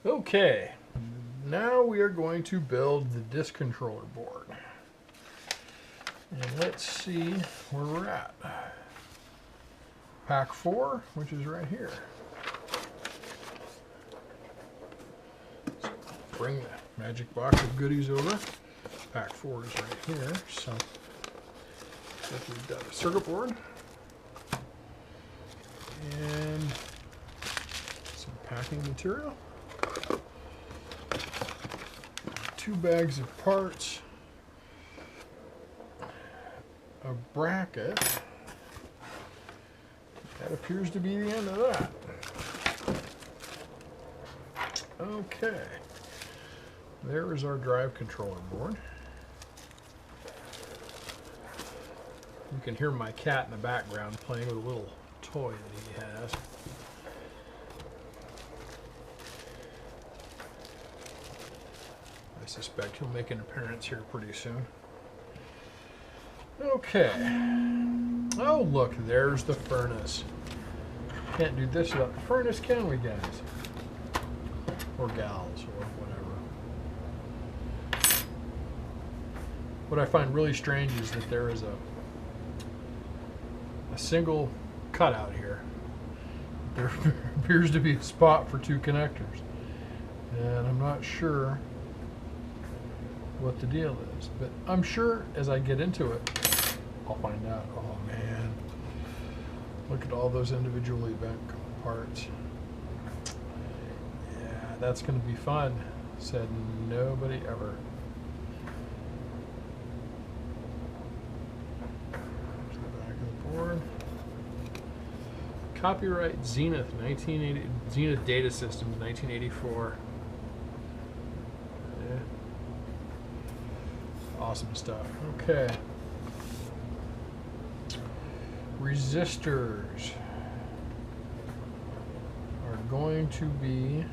Okay, now we are going to build the disc controller board. And let's see where we're at. Pack 4, which is right here. So bring the magic box of goodies over. Pack 4 is right here. So we've got a circuit board and some packing material. 2 bags of parts, a bracket. That appears to be the end of that. Okay, there is our drive controller board. You can hear my cat in the background playing with a little toy that he has. I suspect he'll make an appearance here pretty soon. Okay. Oh, look, there's the furnace. Can't do this without the furnace, can we, guys? Or gals, or whatever. What I find really strange is that there is a single cutout here. There appears to be a spot for 2 connectors. And I'm not sure what the deal is, but I'm sure as I get into it I'll find out. Oh man, look at all those individually bent parts. Yeah, that's going to be fun, said nobody ever. There's the back of the board. Copyright Zenith 1980, Zenith Data Systems 1984. Awesome stuff. Okay. Resistors are going to be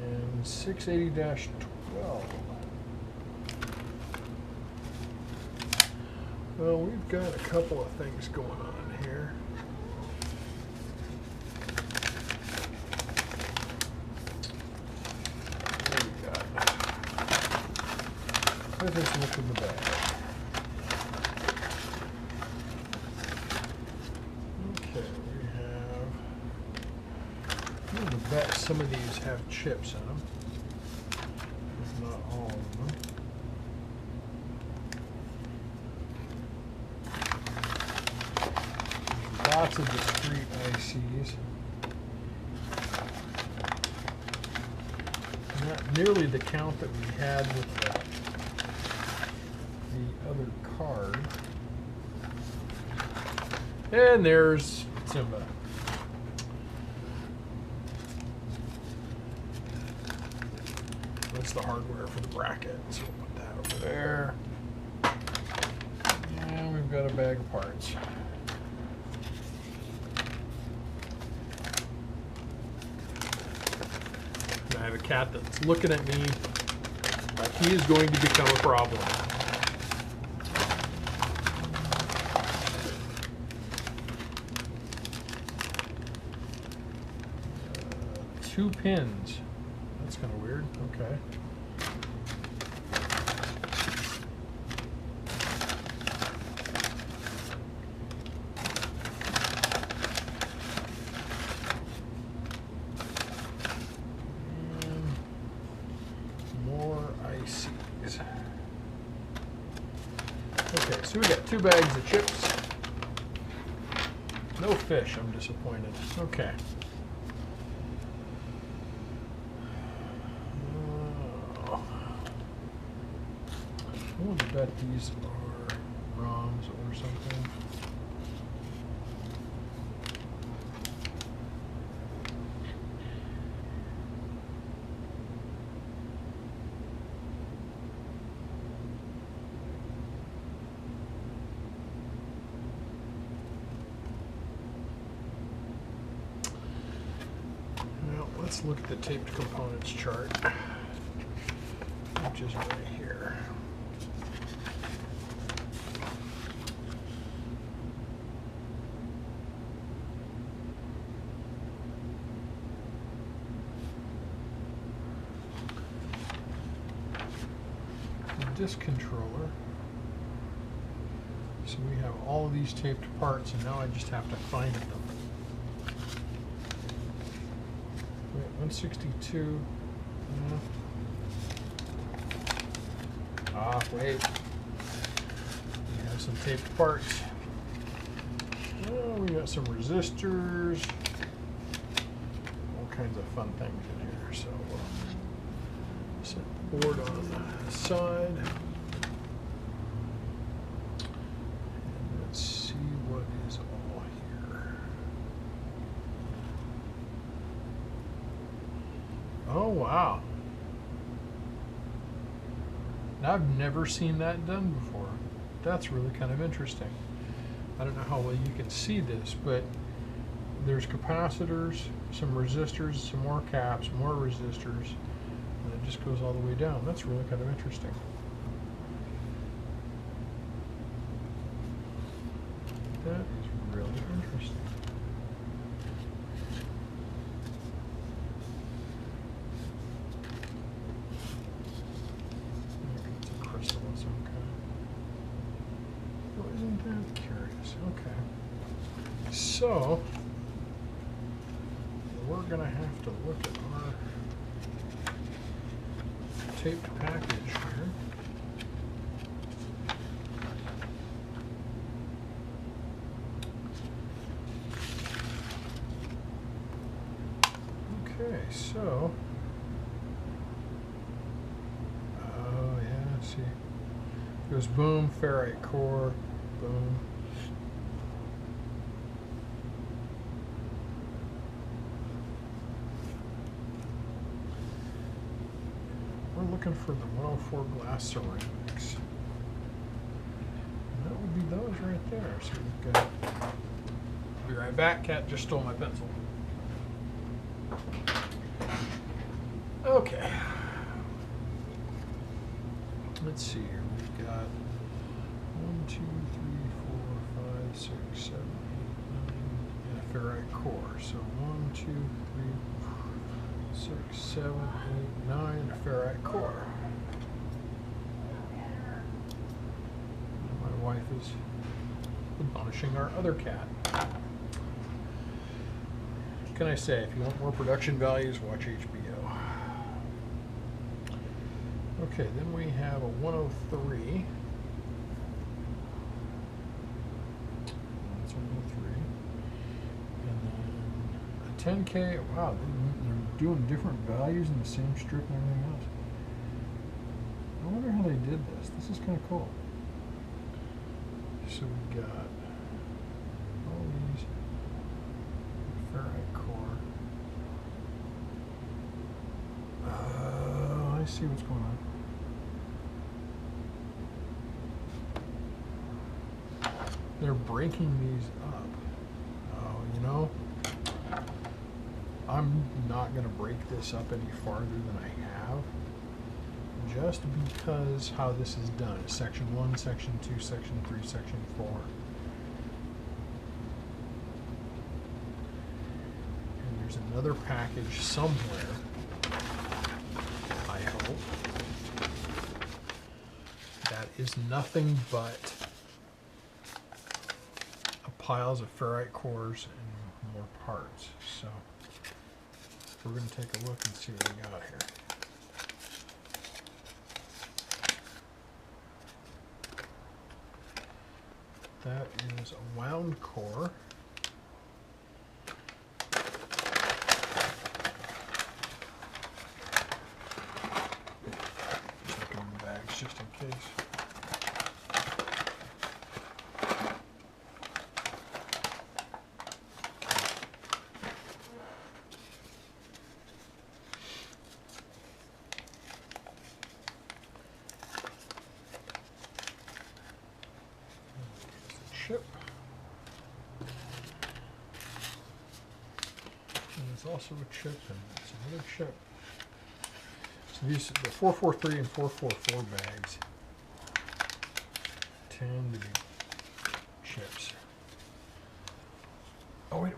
in 680-12. Well, we've got a couple of things going on here. Let us look in the bag. Okay, we have. I'm going to bet some of these have chips in them, if not all of them. There's lots of discrete ICs. Not nearly the count that we had with the other card. And there's Simba. That's the hardware for the bracket. So we'll put that over there. And we've got a bag of parts. And I have a cat that's looking at me like he is going to become a problem. 2 pins. That's kind of weird. Okay. And more ICs. Okay, so we got 2 bags of chips. No fish. I'm disappointed. Okay. I would bet these are ROMs or something. Now let's look at the taped components chart, which is right here. disk controller. So we have all of these taped parts, and now I just have to find them. Wait, 162. Wait. We have some taped parts. Oh, we got some resistors. All kinds of fun things in here. So we'll set the board on the side. And let's see what is all here. Oh, wow. I've never seen that done before. That's really kind of interesting. I don't know how well you can see this, but there's capacitors, some resistors, some more caps, more resistors, and it just goes all the way down. That's really kind of interesting. That is really interesting. So, we're going to have to look at our taped package here. Okay, so, oh yeah, see, it goes boom, ferrite core, boom. We're looking for the 104 glass ceramics. And that would be those right there. So we've got. Be right back. Cat just stole my pencil. Okay. Let's see here. We've got 1, 2, 3, 4, 5, 6, 7, 8, 9, and a ferrite core. So 1, 2, 3, 6, 7, 8, 9, a ferrite core. And my wife is admonishing our other cat. What can I say? If you want more production values, watch HBO. Okay, then we have a 103. That's 103. And then a 10K. Wow, they're doing different values in the same strip and everything else. I wonder how they did this. This is kind of cool. So we got all these ferrite core. Oh, I see what's going on. They're breaking these up. Oh, you know, I'm not going to break this up any farther than I have, just because how this is done. Section 1, Section 2, Section 3, Section 4. And there's another package somewhere, I hope, that is nothing but piles of ferrite cores and more parts. So we're going to take a look and see what we got here. That is a wound core. Checking the bags just in case. Chip. And there's also a chip and it's another chip. So these, the 443 and 444 bags tend to be chips. Oh wait.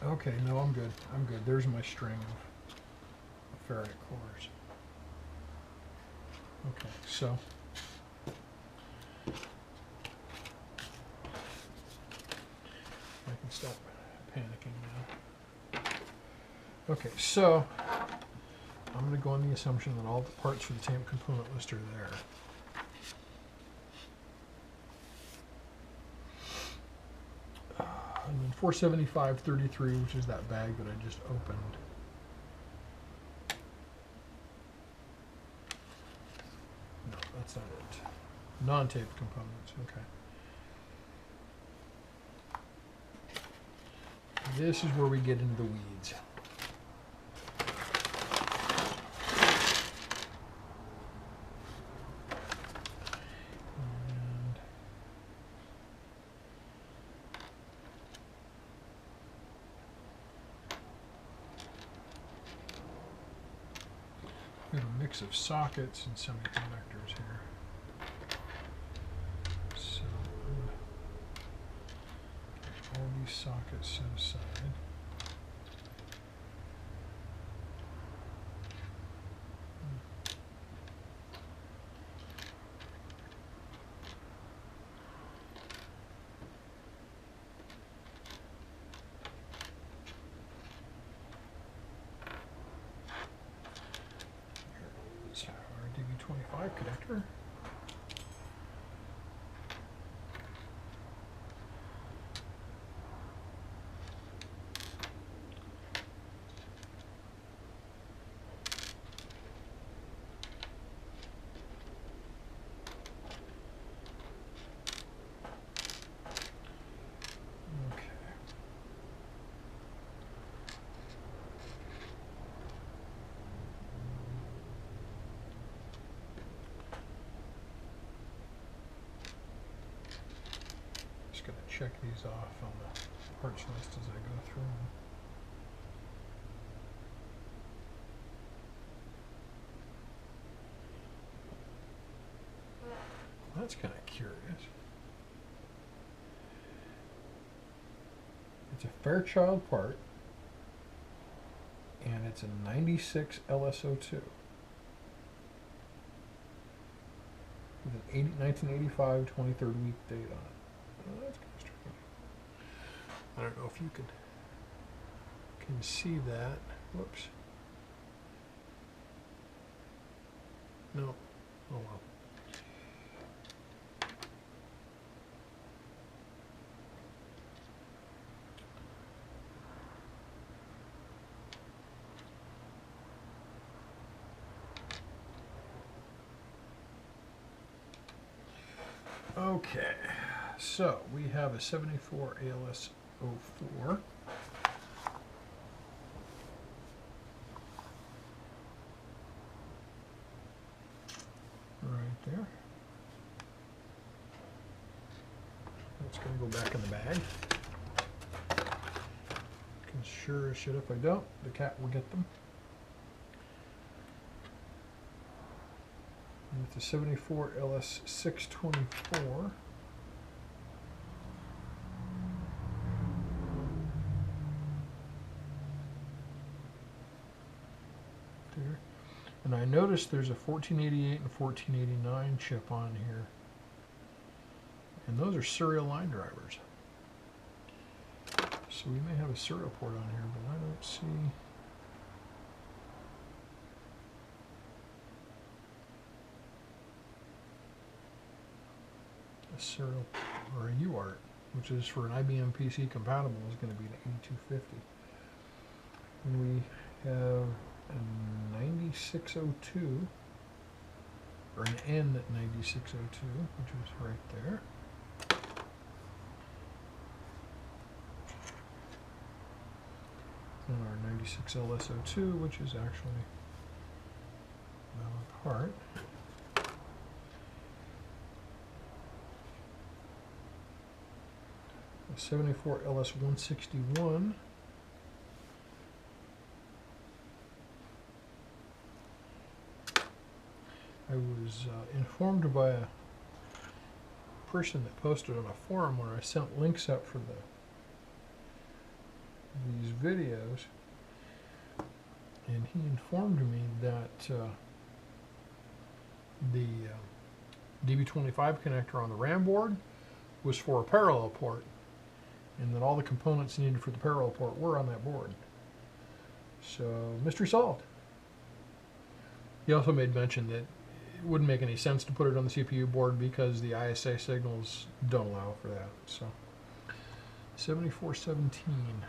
Okay, no, I'm good. I'm good. There's my string of ferrite cores. Okay, so I can stop panicking now. Okay, so I'm going to go on the assumption that all the parts for the tape component list are there. And then 475.33, which is that bag that I just opened. No, that's not it. Non-tape components, okay. This is where we get into the weeds. We have a mix of sockets and semiconductors here. So all these sockets set aside. Our DB25 connector. Going to check these off on the parts list as I go through them. That's kind of curious. It's a Fairchild part, and it's a 96 LSO2 with an 1985 23rd week date on it. Oh, that's kind of strange. I don't know if you can see that. Whoops. No. Oh well. Okay, so we have a 74 ALS 04. Right there. That's going to go back in the bag. Because sure as shit if I don't, the cat will get them. And with the 74 LS 624. There. And I noticed there's a 1488 and 1489 chip on here. And those are serial line drivers. So we may have a serial port on here, but I don't see a serial or a UART, which is for an IBM PC compatible is going to be an 8250. And we have a 9602 or an N9602, which is right there. And our 96 LSO2, which is actually a valid part. A 74 LS161. I was informed by a person that posted on a forum where I sent links up for these videos, and he informed me that the DB25 connector on the RAM board was for a parallel port, and that all the components needed for the parallel port were on that board. So, mystery solved. He also made mention that it wouldn't make any sense to put it on the CPU board because the ISA signals don't allow for that. So, 7417.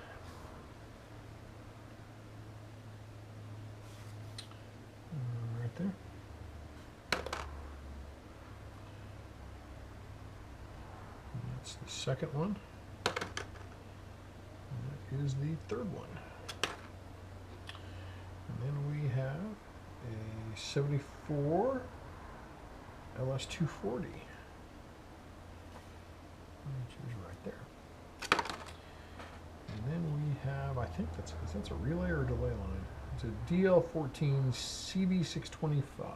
Right there. And that's the second one. And that is the third one. And then we have a 74 LS240. Which is right there. And then we have, I think that's a relay or a delay line. It's a DL14 CB625.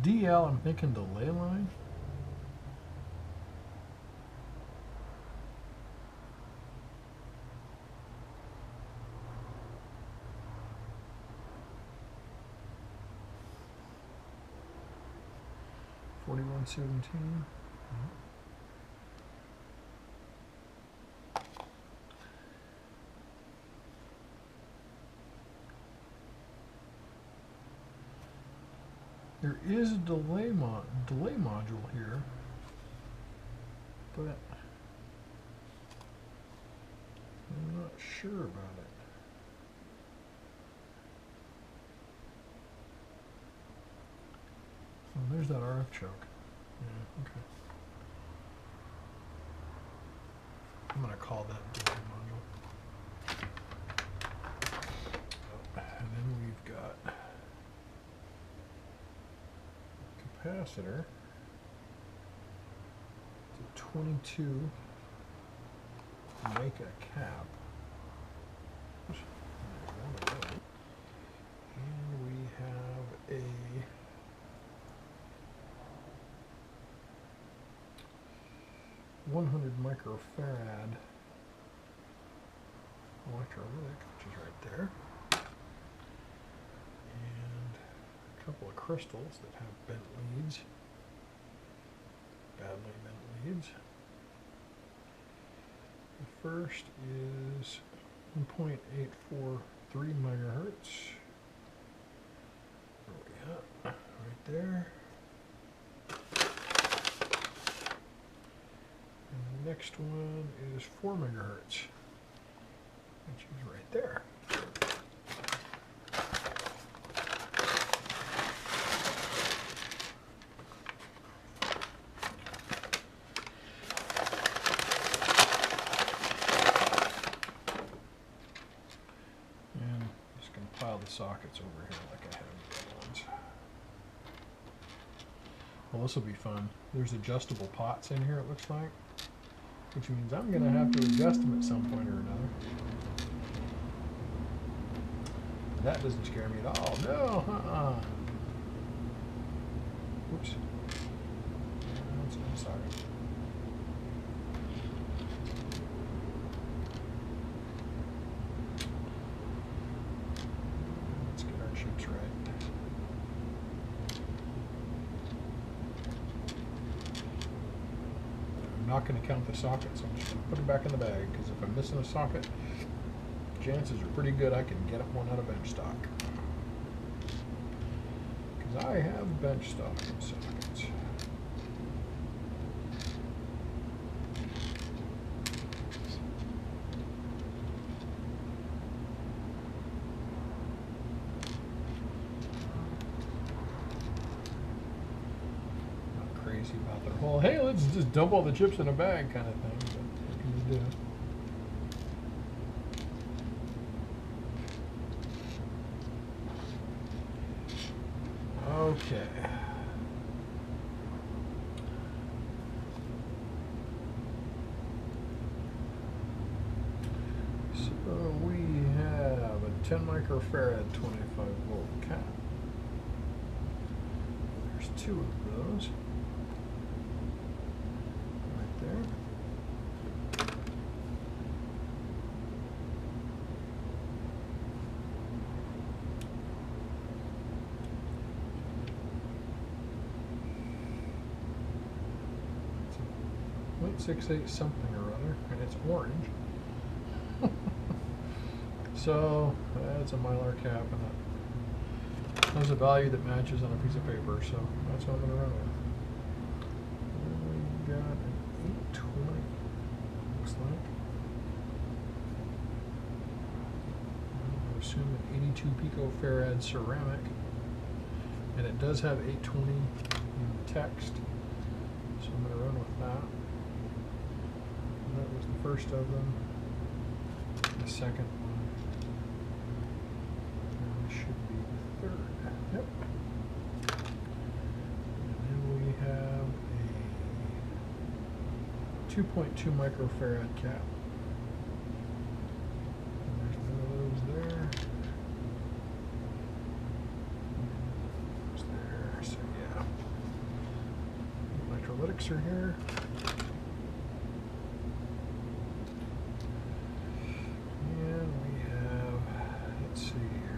DL, I'm thinking delay line. $41.17. There is a delay module here, but I'm not sure about it. Oh, there's that RF choke. Yeah, okay. I'm going to call that delay module. And then we've got capacitor. It's a 22 mica cap. And we have a 100 microfarad electrolytic, which is right there, and a couple of crystals that have bent leads, badly bent leads. The first is 1.843 megahertz. Where are we at? Right there. And the next one is 4 megahertz, which is right there. And I'm just going to pile the sockets over here like I have the other ones. Well, this will be fun. There's adjustable pots in here, it looks like, which means I'm going to have to adjust them at some point or another. That doesn't scare me at all. No, Oops. That's no socket. Let's get our chips right. I'm not going to count the sockets. I'm just going to put them back in the bag, because if I'm missing a socket, chances are pretty good I can get one out of bench stock. Because I have bench stock in sockets. Not crazy about their whole, hey, let's just dump all the chips in a bag kind of thing, but what can you do? Okay. So we have a 10 microfarad 25 volt cap. There's two of those right there. It's a 0.68 something or other, and it's orange. So that's a Mylar cap, and that has a value that matches on a piece of paper, so that's what I'm going to run with. We got an 820, looks like. I assume an 82 picofarad ceramic, and it does have 820 in the text, so I'm going to run with that. And that was the first of them. The second one should be the third. Yep. And then we have a 2.2 microfarad cap. And there's none of those there. Those there. So yeah. Electrolytics are here.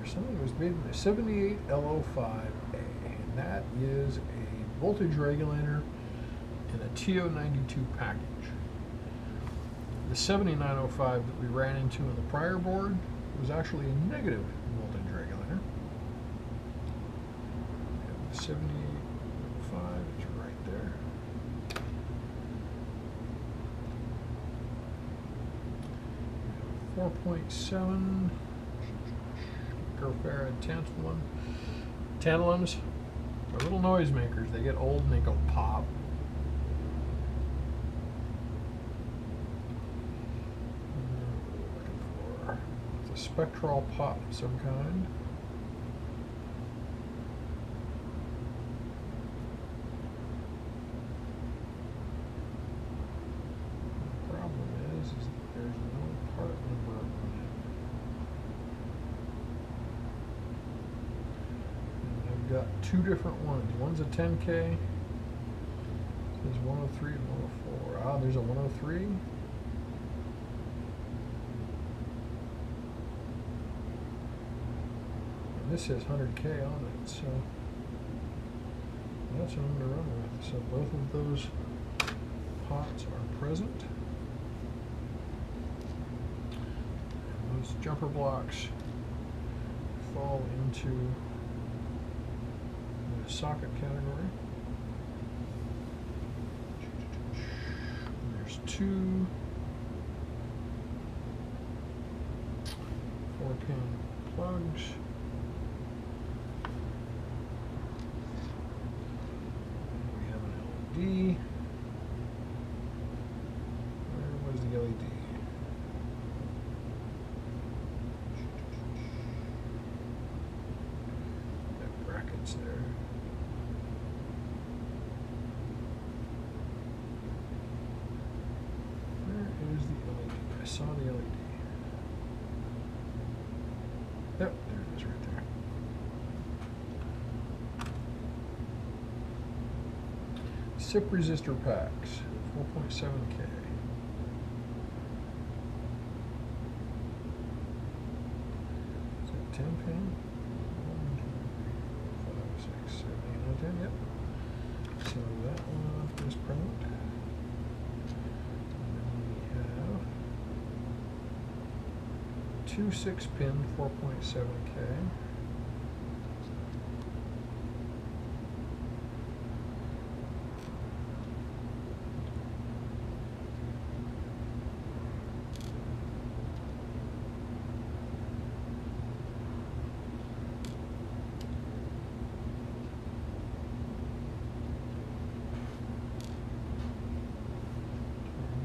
Something was made in the 78L05A, and that is a voltage regulator in a TO92 package. The 7905 that we ran into in the prior board was actually a negative voltage regulator. And the 7805 is right there. We have 4.7 microfarad tantalums. They're little noisemakers. They get old and they go pop. Looking for it's a spectral pot of some kind. The problem is that there's no part number on it. Got two different ones. One's a 10K. It says 103 and 104. Ah, there's a 103. And this says 100K on it, so that's what I'm going to run with. So both of those pots are present. And those jumper blocks fall into socket category. And there's two 4-pin plugs. And we have an LED. Where was the LED? Got brackets there. I saw the LED. Yep, there it is right there. SIP resistor packs, 4.7K. Is that 10 pin? 1, 2, 3, 4, 5, 6, 7, 8, 9, 10, yep. So that one is present. Two 6-pin 4.7K.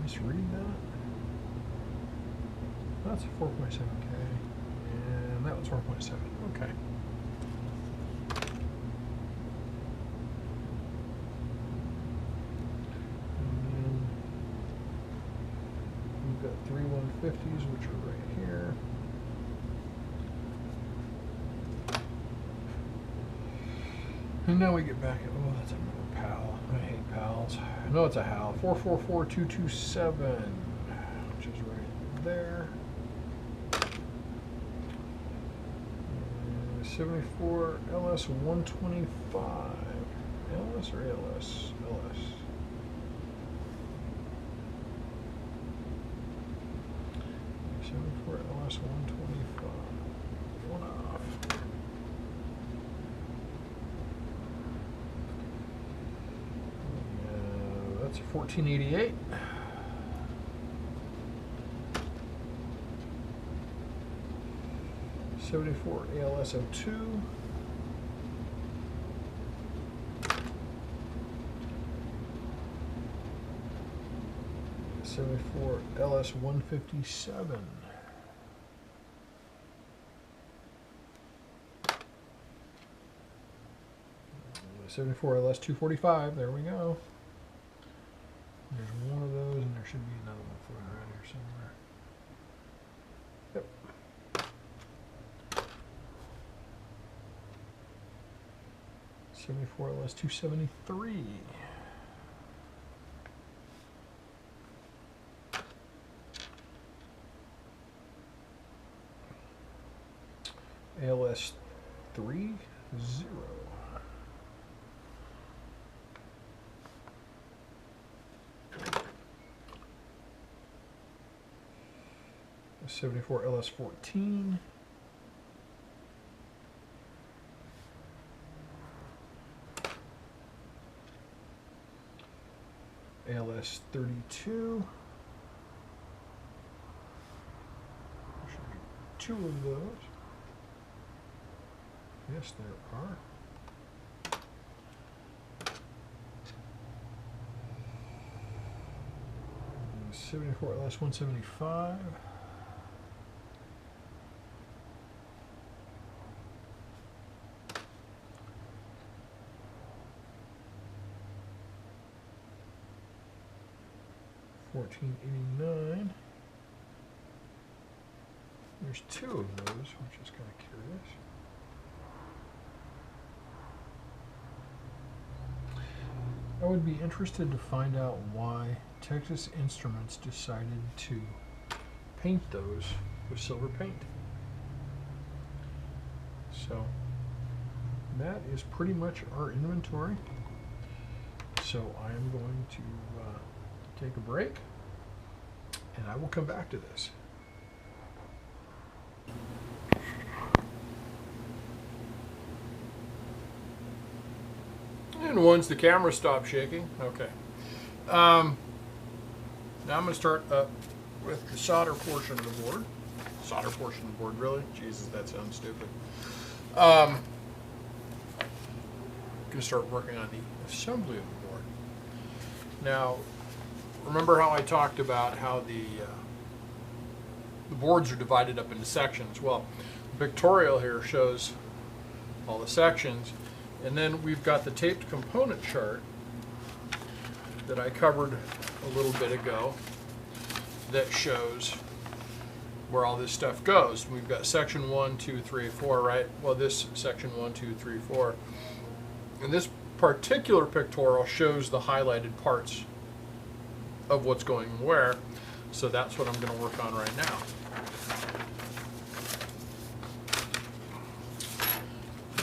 Misread that? That's a 4.7K, and that was 4.7. Okay. And then we've got three 150s, which are right here. And now we get back at, oh, that's another PAL. I hate PALs. No, it's a HAL. 444227, which is right there. 74 LS 125. LS or ALS? LS. For LS 125. One off. That's a 1488. '74 ALS 02. '74 LS 157. 74 LS 245, there we go. There's one of those, and there should be another one floating around here somewhere. Yep. 74 LS 273. ALS 30. 74 LS 14. ALS 32. There should be two of those. Yes, there are. And 74 LS 175. $14.89. There's two of those, which is kind of curious. I would be interested to find out why Texas Instruments decided to paint those with silver paint. So that is pretty much our inventory. So I am going to take a break, and I will come back to this. And once the camera stops shaking, okay. Now I'm going to start up with the solder portion of the board. Solder portion of the board, really? Jesus, that sounds stupid. Going to start working on the assembly of the board. Now, remember how I talked about how the boards are divided up into sections? Well, the pictorial here shows all the sections, and then we've got the taped component chart that I covered a little bit ago that shows where all this stuff goes. We've got section 1, 2, 3, 4, right? Well, this section 1, 2, 3, 4. And this particular pictorial shows the highlighted parts of what's going where. So that's what I'm going to work on right now.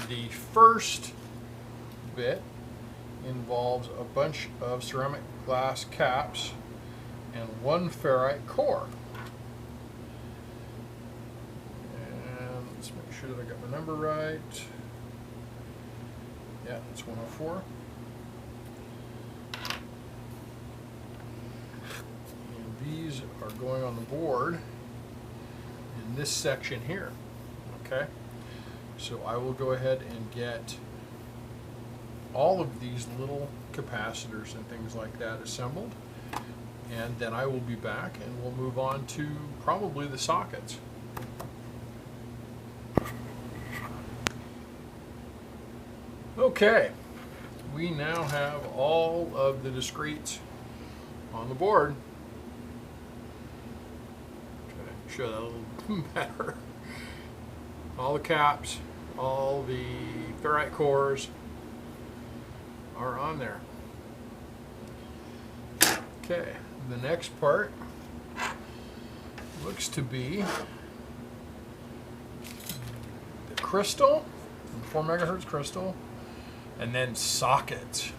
The first bit involves a bunch of ceramic glass caps and one ferrite core. And let's make sure that I got my number right. Yeah, it's 104. And these are going on the board in this section here. Okay? So I will go ahead and get all of these little capacitors and things like that assembled, and then I will be back and we'll move on to probably the sockets. Okay, we now have all of the discretes on the board. Try to show that a little better. All the caps, all the ferrite cores, are on there. Okay, the next part looks to be the crystal, 4 megahertz crystal, and then sockets.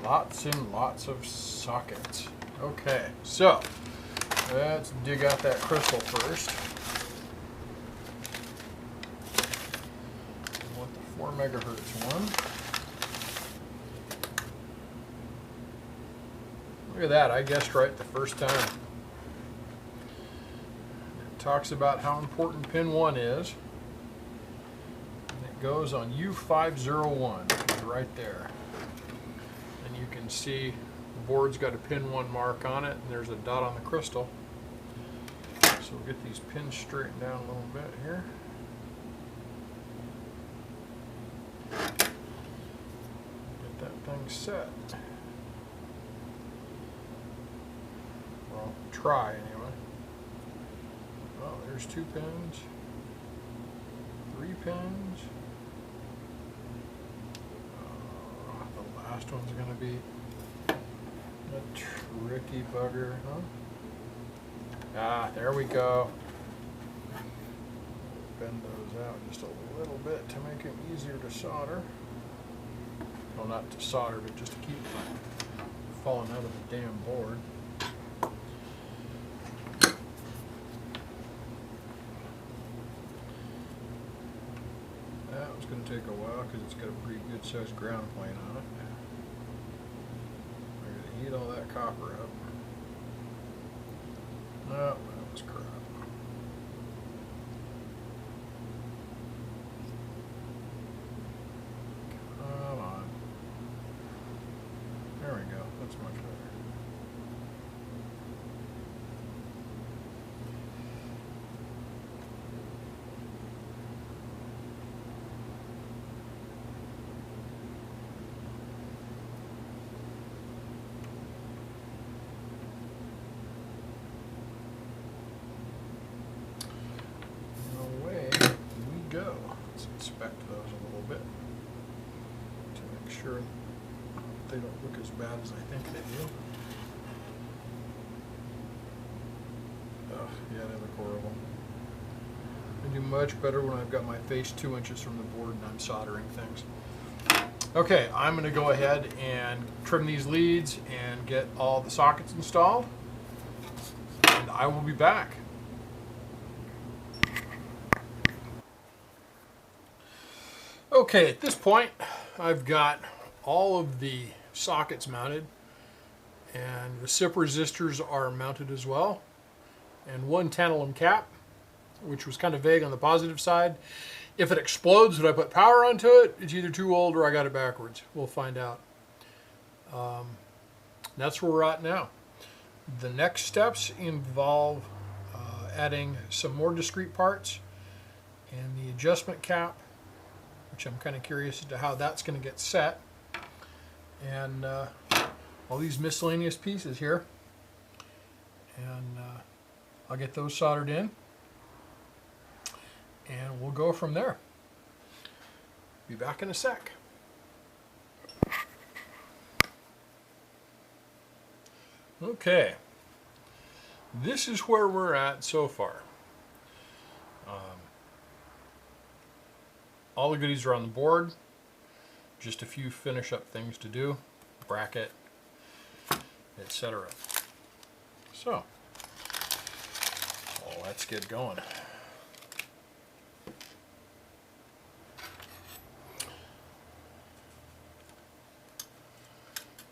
Lots and lots of sockets. Okay, so let's dig out that crystal first. I want the 4 megahertz one. Look at that, I guessed right the first time. It talks about how important pin 1 is. And it goes on U501, right there. And you can see the board's got a pin 1 mark on it, and there's a dot on the crystal. So we'll get these pins straightened down a little bit here. Get that thing set. Well, try anyway. Well, there's 2 pins, 3 pins. The last one's going to be a tricky bugger, huh? Ah, there we go. Bend those out just a little bit to make them easier to solder. Well, not to solder, but just to keep them falling out of the damn board. That was going to take a while because it's got a pretty good sized ground plane on it. We're going to heat all that copper up. No, that was crap. Come on. There we go. That's much better. Go. Let's inspect those a little bit to make sure they don't look as bad as I think they do. Oh, yeah, they look horrible. I do much better when I've got my face 2 inches from the board and I'm soldering things. Okay, I'm going to go ahead and trim these leads and get all the sockets installed, and I will be back. Okay, at this point, I've got all of the sockets mounted, and the SIP resistors are mounted as well, and 1 tantalum cap, which was kind of vague on the positive side. If it explodes, would I put power onto it? It's either too old or I got it backwards. We'll find out. That's where we're at now. The next steps involve adding some more discrete parts and the adjustment cap, which I'm kind of curious as to how that's going to get set, and all these miscellaneous pieces here, and I'll get those soldered in, and we'll go from there. Be back in a sec. Okay, this is where we're at so far. All the goodies are on the board, just a few finish up things to do, bracket, etc. So, let's get going.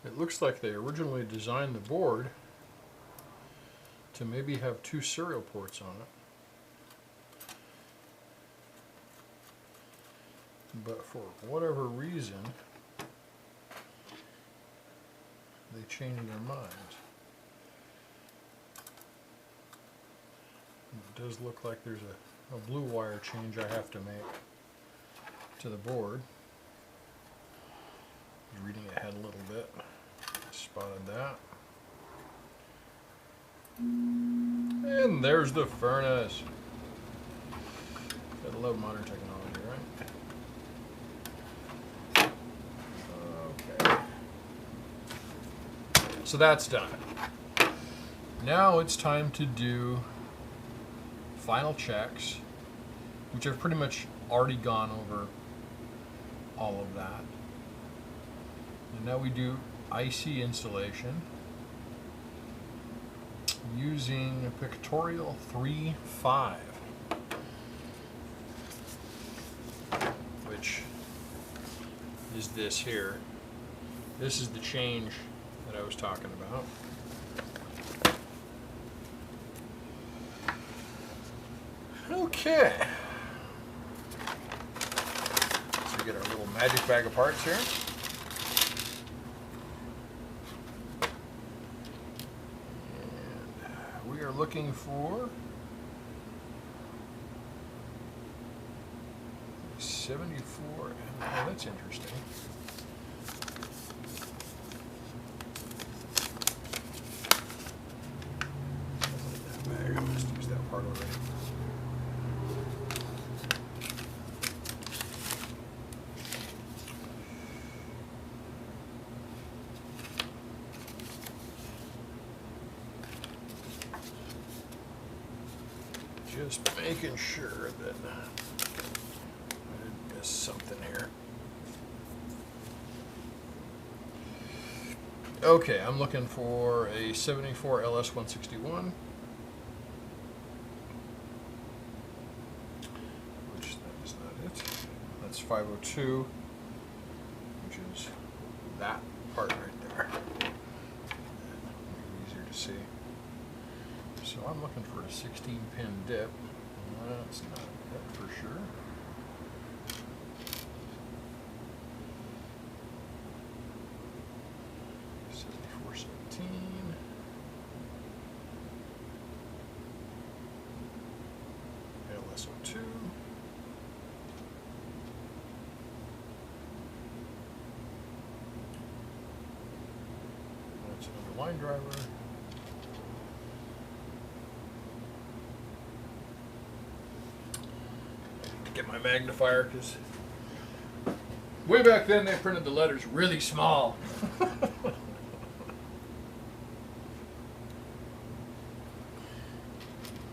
It looks like they originally designed the board to maybe have 2 serial ports on it. But for whatever reason, they changed their minds. It does look like there's a blue wire change I have to make to the board. Reading ahead a little bit, spotted that. And there's the furnace. Gotta love modern technology, right? So that's done. Now it's time to do final checks, which I've pretty much already gone over all of that. And now we do IC installation using Pictorial 3.5, which is this here. This is the change that I was talking about. Okay. So we get our little magic bag of parts here. And we are looking for 74. Oh, that's interesting. That bag, I just used that part already. Just making sure that I didn't miss something here. Okay, I'm looking for a 74 LS-161, which that is not it. That's 502, which is that part right there. Maybe easier to see. So I'm looking for a 16-pin dip. That's not it for sure. LSO2. That's another line driver. Get my magnifier, because way back then they printed the letters really small.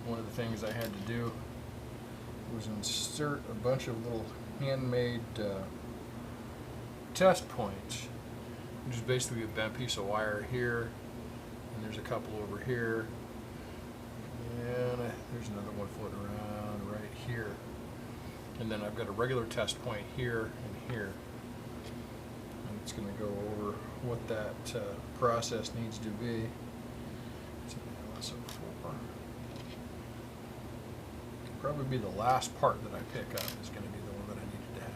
One of the things I had to do was insert a bunch of little handmade test points, which is basically a bent piece of wire here, and there's a couple over here, and there's another one floating around right here. And then I've got a regular test point here and here. And it's going to go over what that process needs to be. It's an LSO4. Probably be the last part that I pick up is going to be the one that I needed to have.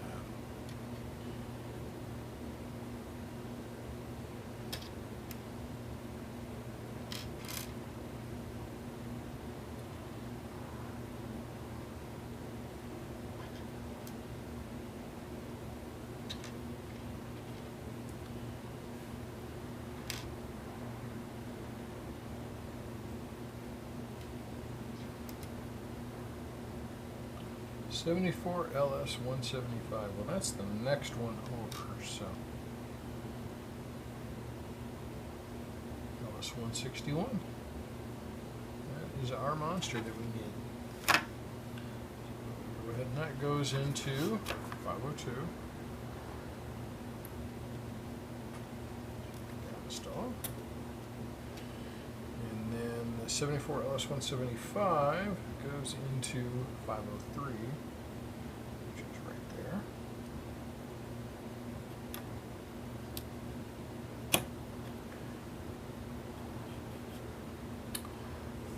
'74 LS-175. Well, that's the next one over. So LS-161. That is our monster that we need. So go ahead, and that goes into 502. Install. And then the 74 LS-175 goes into 503. Which is right there.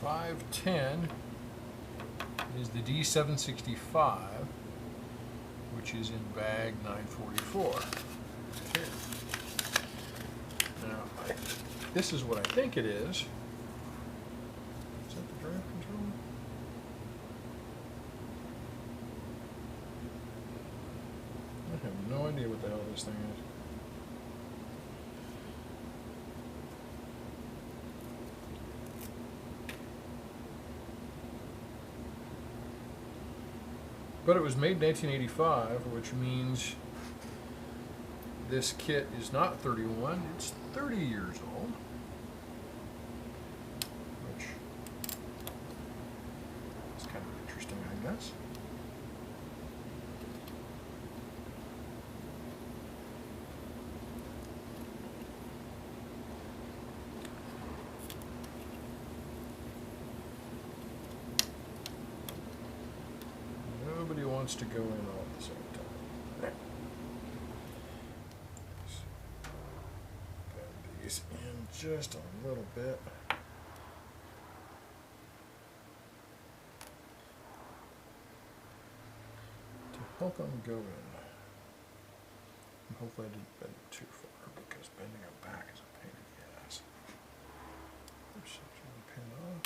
.510 is the D765, which is in bag 944. Here. Now, this is what I think it is. Is that the draft controller? I have no idea what the hell this thing is. But it was made in 1985, which means this kit is not 31, it's 30 years old. wants to go in all at the same time. Right. Bend these in just a little bit. To help them go in. And hopefully I didn't bend it too far, because bending them back is a pain in the ass. Section the pin off.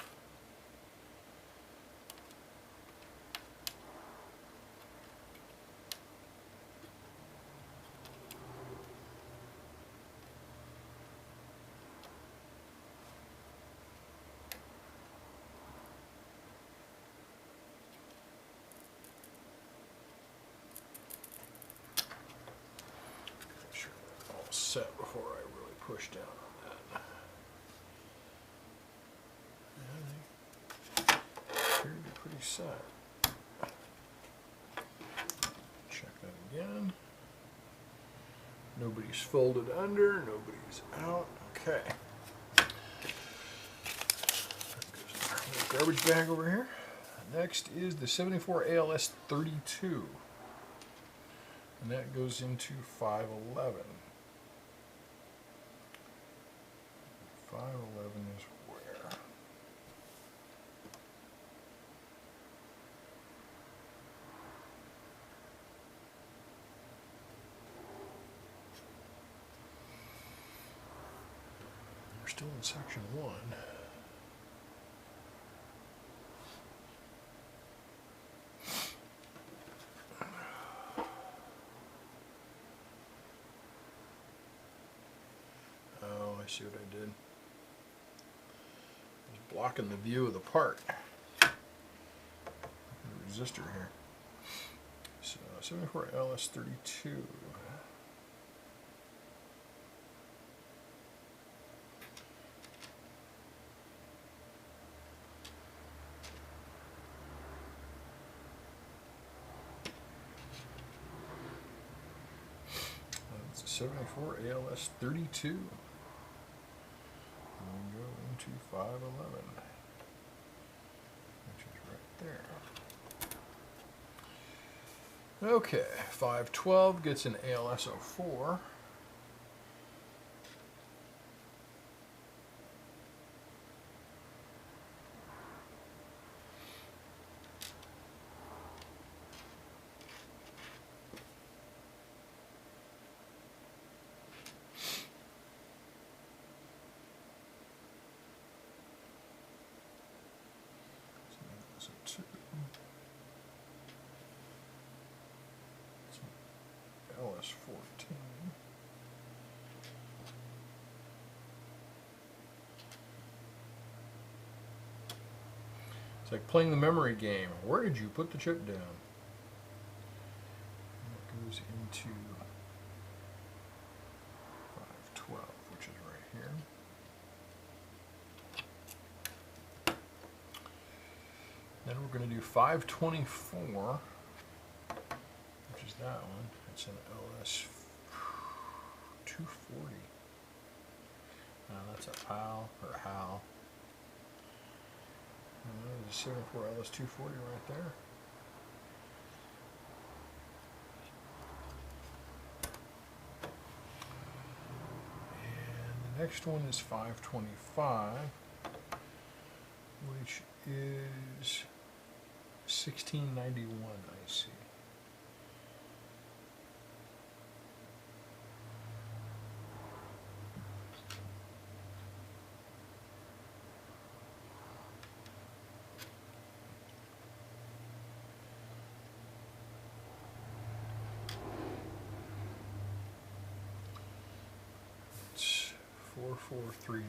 Make sure that's all set before I really push down on that. Appear to be pretty set. Check that again. Nobody's folded under, nobody's out. Okay. Garbage bag over here. Next is the 74 ALS 32. And that goes into 511. 511 is where? We're still in section 1. Oh, I see what I did. I was blocking the view of the part. The resistor here. So 74 LS 32. That's a 74 ALS 32. And we go into 511, which is right there. Okay, 512 gets an ALS 04. So 2. LS 14. It's like playing the memory game. Where did you put the chip down? And it goes into 512, which is right here. Then we're going to do 524, which is that one. It's an LS 240. That's a PAL or HAL. There's a 74 LS 240 right there. And the next one is 525, which is 1691, I see. It's 443998.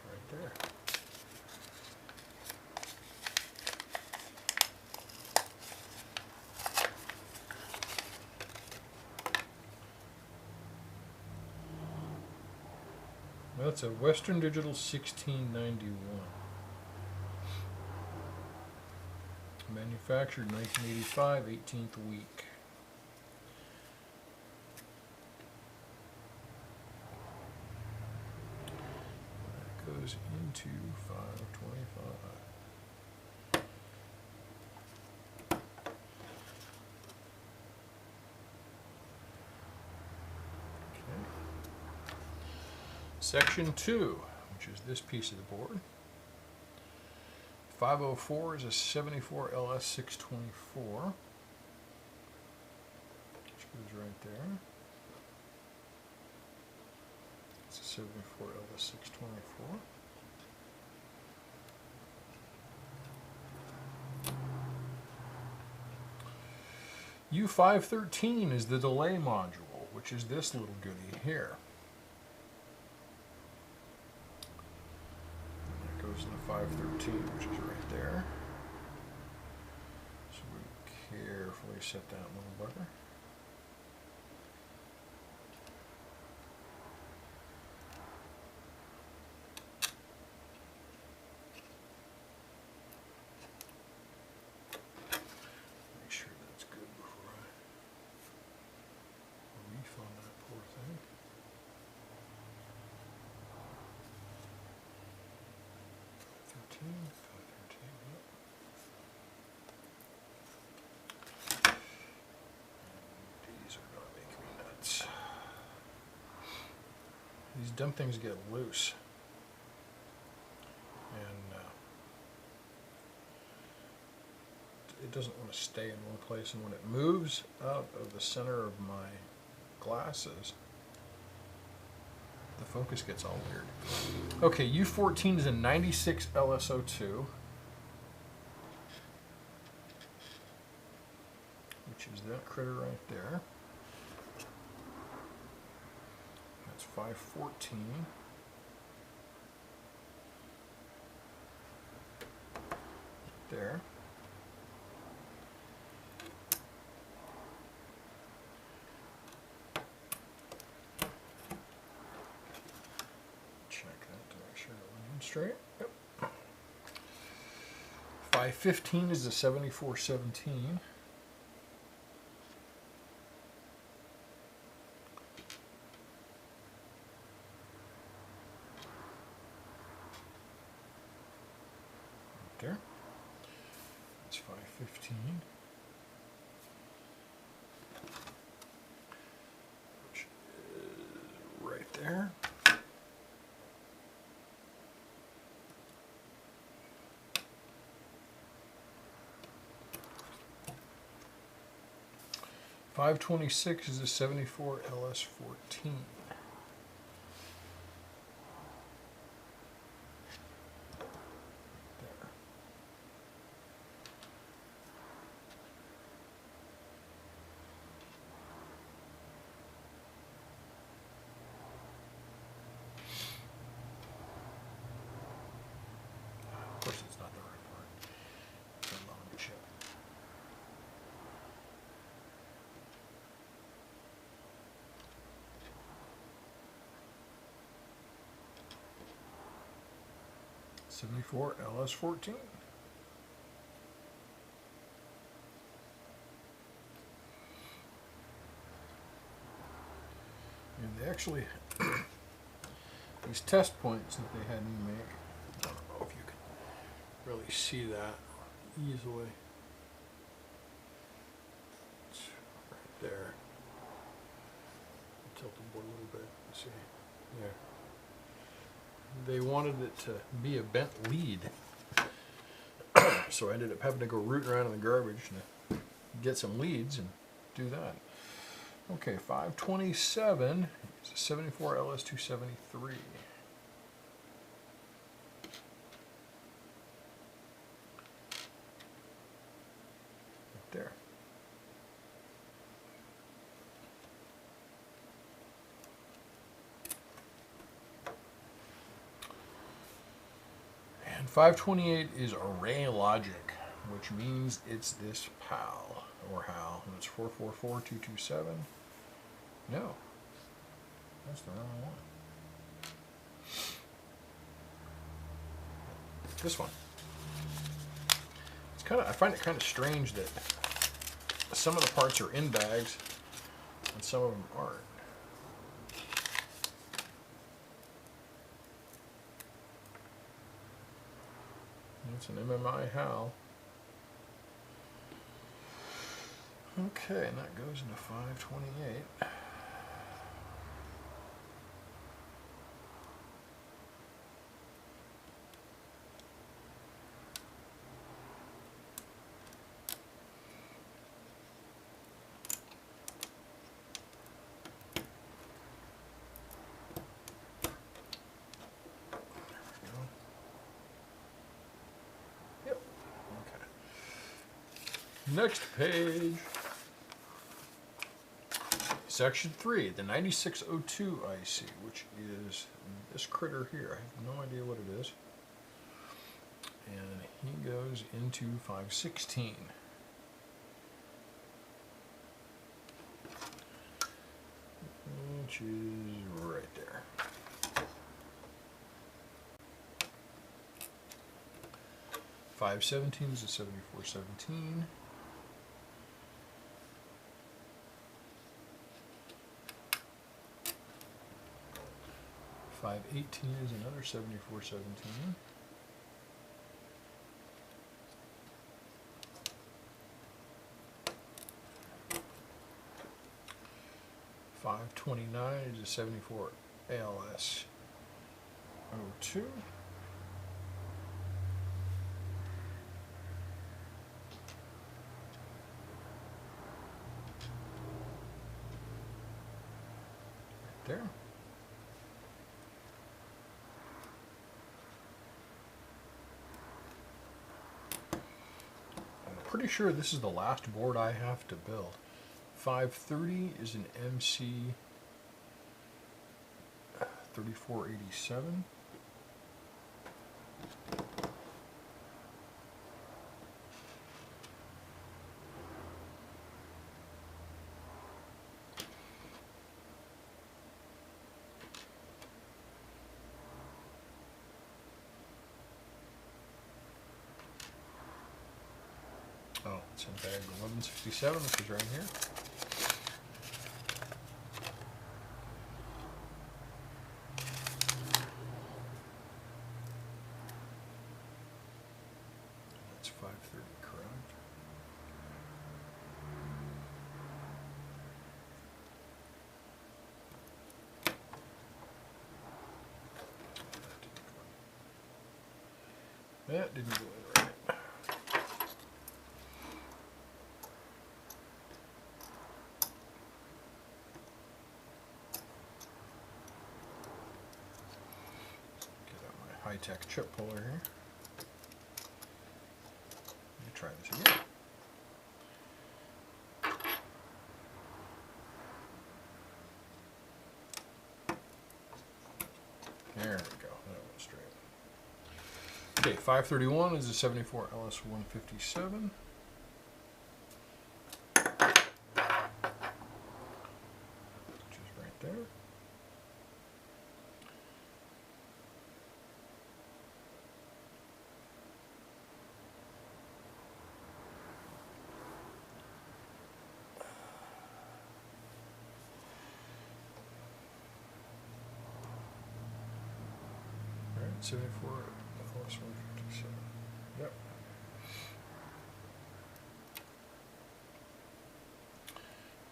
Right there. That's a Western Digital 1691. Manufactured 1985, 18th week. That goes into 525. Section 2, which is this piece of the board. 504 is a 74 LS624, which goes right there. It's a 74 LS624. U513 is the delay module, which is this little goodie here. And that goes into 513, which is right there. So we carefully set that little bugger. These are going to make me nuts. These dumb things get loose. And it doesn't want to stay in one place. And when it moves out of the center of my glasses, the focus gets all weird. Okay, U14 is a 96 LSO2, which is that critter right there. That's 514. There. Straight. Yep. 515 is a 7417. Right there. That's 515. Which is right there. 526 is a 74 LS14. There. Of course, it's not the right part. It's a long chip. '74 LS14. And they actually, these test points that they had me make, I don't know if you can really see that easily. It's right there. Tilt the board a little bit, see, yeah. They wanted it to be a bent lead, so I ended up having to go rooting around in the garbage to get some leads and do that. Okay, 527 is a 74 LS273. Right there. And 528 is array logic, which means it's this PAL, or HAL, and it's 444227. No, that's the wrong one. This one. It's I find it kind of strange that some of the parts are in bags and some of them aren't. It's an MMI HAL. Okay, and that goes into 528. Next page. Section 3, the 9602 IC, which is this critter here. I have no idea what it is. And he goes into 516. Which is right there. .517 is a 7417. .518 is another 7417. .529 is a 74 ALS 02. There. I'm pretty sure this is the last board I have to build. 530 is an MC 3487. Oh, it's in bag 1167, which is right here. That's 530, correct? That didn't go in right. High-tech chip puller here. Let me try this again. There we go. That went straight. Okay, 531 is a 74 LS 157. Which is right there. All right, 74 LS 157. Yep.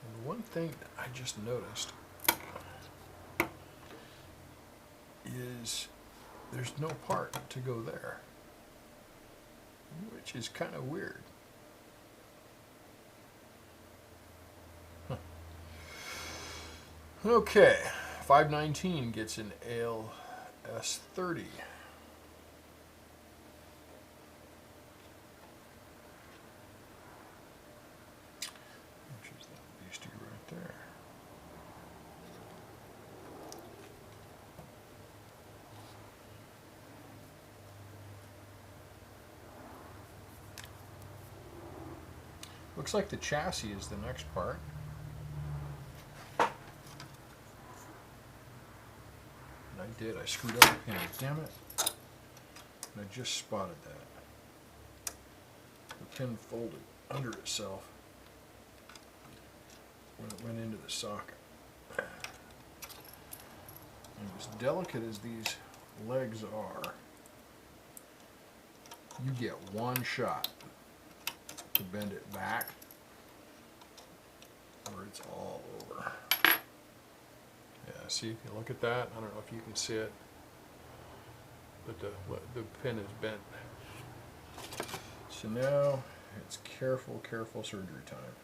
And one thing that I just noticed is there's no part to go there, which is kind of weird. Huh. Okay, 519 gets an ALS 30. Which is that beastie right there. Looks like the chassis is the next part. And I did. I screwed up the pin. Damn it. And I just spotted that. The pin folded under itself when it went into the socket. And as delicate as these legs are, you get one shot to bend it back, or it's all over. Yeah, see, if you look at that, I don't know if you can see it, but the pin is bent. So now it's careful surgery time.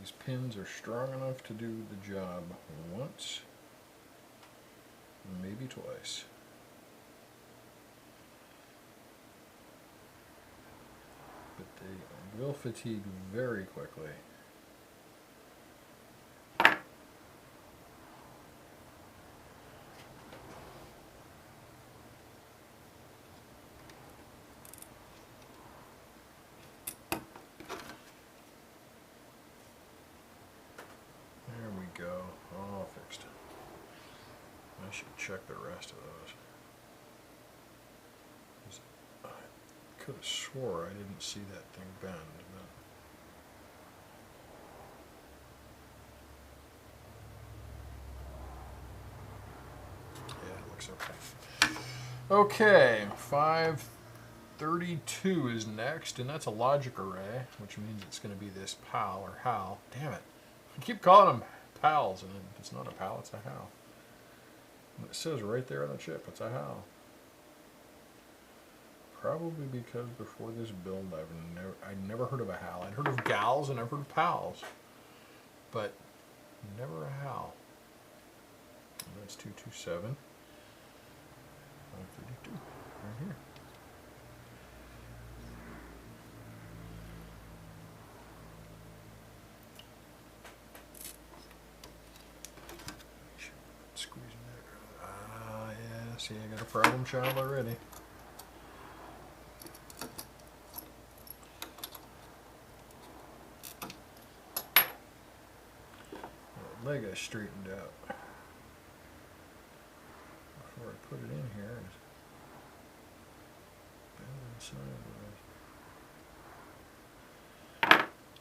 These pins are strong enough to do the job once. maybe twice. But they will fatigue very quickly. There we go, all fixed. I should check the rest of those. I could have swore I didn't see that thing bend, but yeah, it looks okay. Okay, 532 is next, and that's a logic array, which means it's going to be this PAL or HAL. Damn it. I keep calling them PALs, and it's not a PAL, it's a HAL. And it says right there on the chip, it's a HAL. Probably because before this build, I'd never heard of a HAL. I'd heard of GALs and I've heard of PALs, but never a HAL. And that's 227. 532, right here. Squeezing that. Ah, yeah. See, I got a problem child already. Leg I straightened out before I put it in here.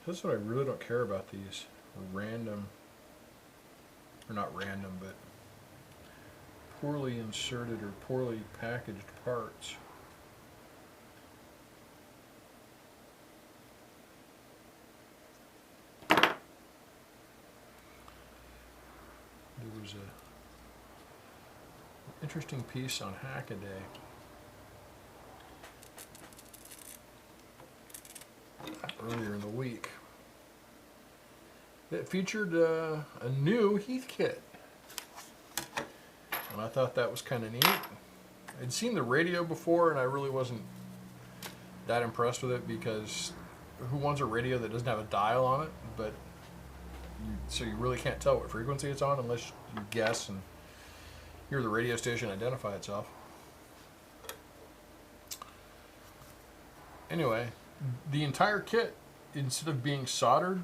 That's what I really don't care about, these random, or not random, but poorly inserted or poorly packaged parts. There was an interesting piece on Hackaday earlier in the week that featured a new Heathkit, and I thought that was kind of neat. I'd seen the radio before, and I really wasn't that impressed with it, because who wants a radio that doesn't have a dial on it? But so you really can't tell what frequency it's on unless you guess and hear the radio station identify itself. Anyway, the entire kit, instead of being soldered,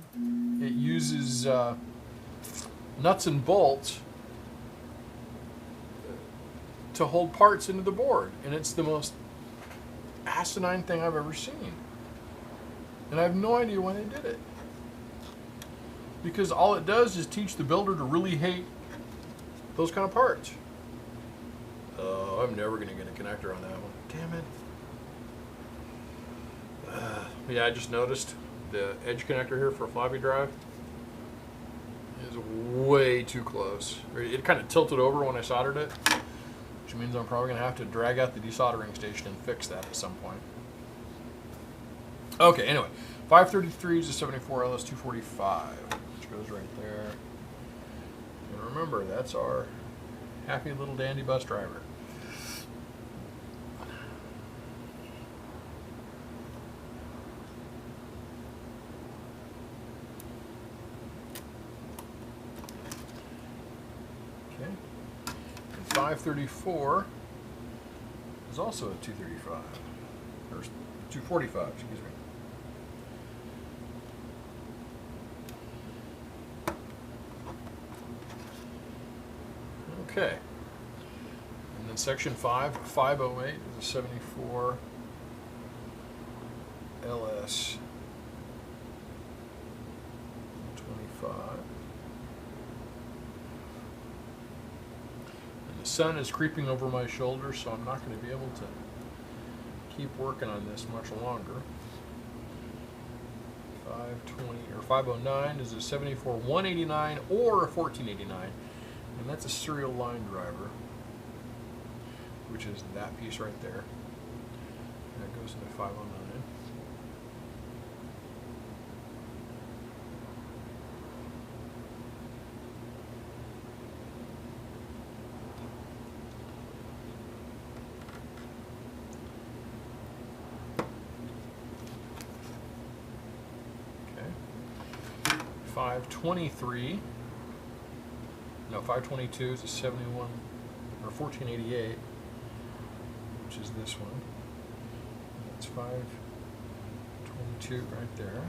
it uses nuts and bolts to hold parts into the board, and it's the most asinine thing I've ever seen. And I have no idea why they did it. Because all it does is teach the builder to really hate those kind of parts. Oh, I'm never going to get a connector on that one. Damn it. Yeah, I just noticed the edge connector here for a floppy drive is way too close. It kind of tilted over when I soldered it, which means I'm probably going to have to drag out the desoldering station and fix that at some point. Okay, anyway, 533 is a 74 LS245, which goes right there. And remember, that's our happy little dandy bus driver. Okay, and 534 is also a 235, or 245, excuse me. Okay, and then section 508 is a 74 LS 25. And the sun is creeping over my shoulder, so I'm not going to be able to keep working on this much longer. 520 or 509 is a 74 189 or a 1489. And that's a serial line driver, which is that piece right there. And that goes into 509. 523. No, 522 is a 71 or 1488, which is this one. That's 522 right there.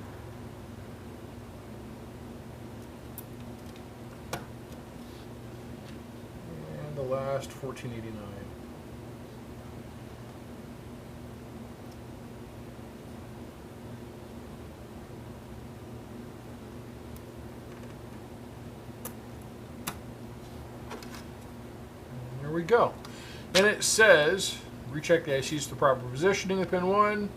And the last 1489. There we go. And it says, recheck the ICs for the proper positioning of pin 1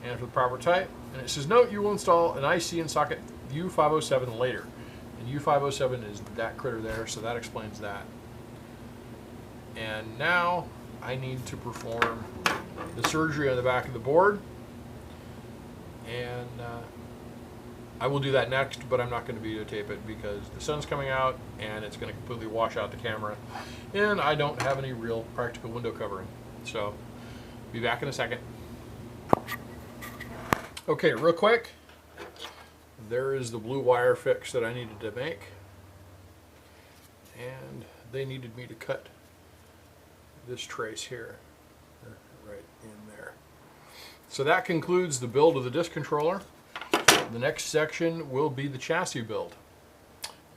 and for the proper type. And it says, note you will install an IC in socket U507 later. And U507 is that critter there, so that explains that. And now I need to perform the surgery on the back of the board. And I will do that next, but I'm not going to videotape it because the sun's coming out and it's going to completely wash out the camera. And I don't have any real practical window covering. So, be back in a second. Okay, real quick. There is the blue wire fix that I needed to make. And they needed me to cut this trace here. Right in there. So that concludes the build of the disc controller. The next section will be the chassis build.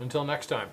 Until next time.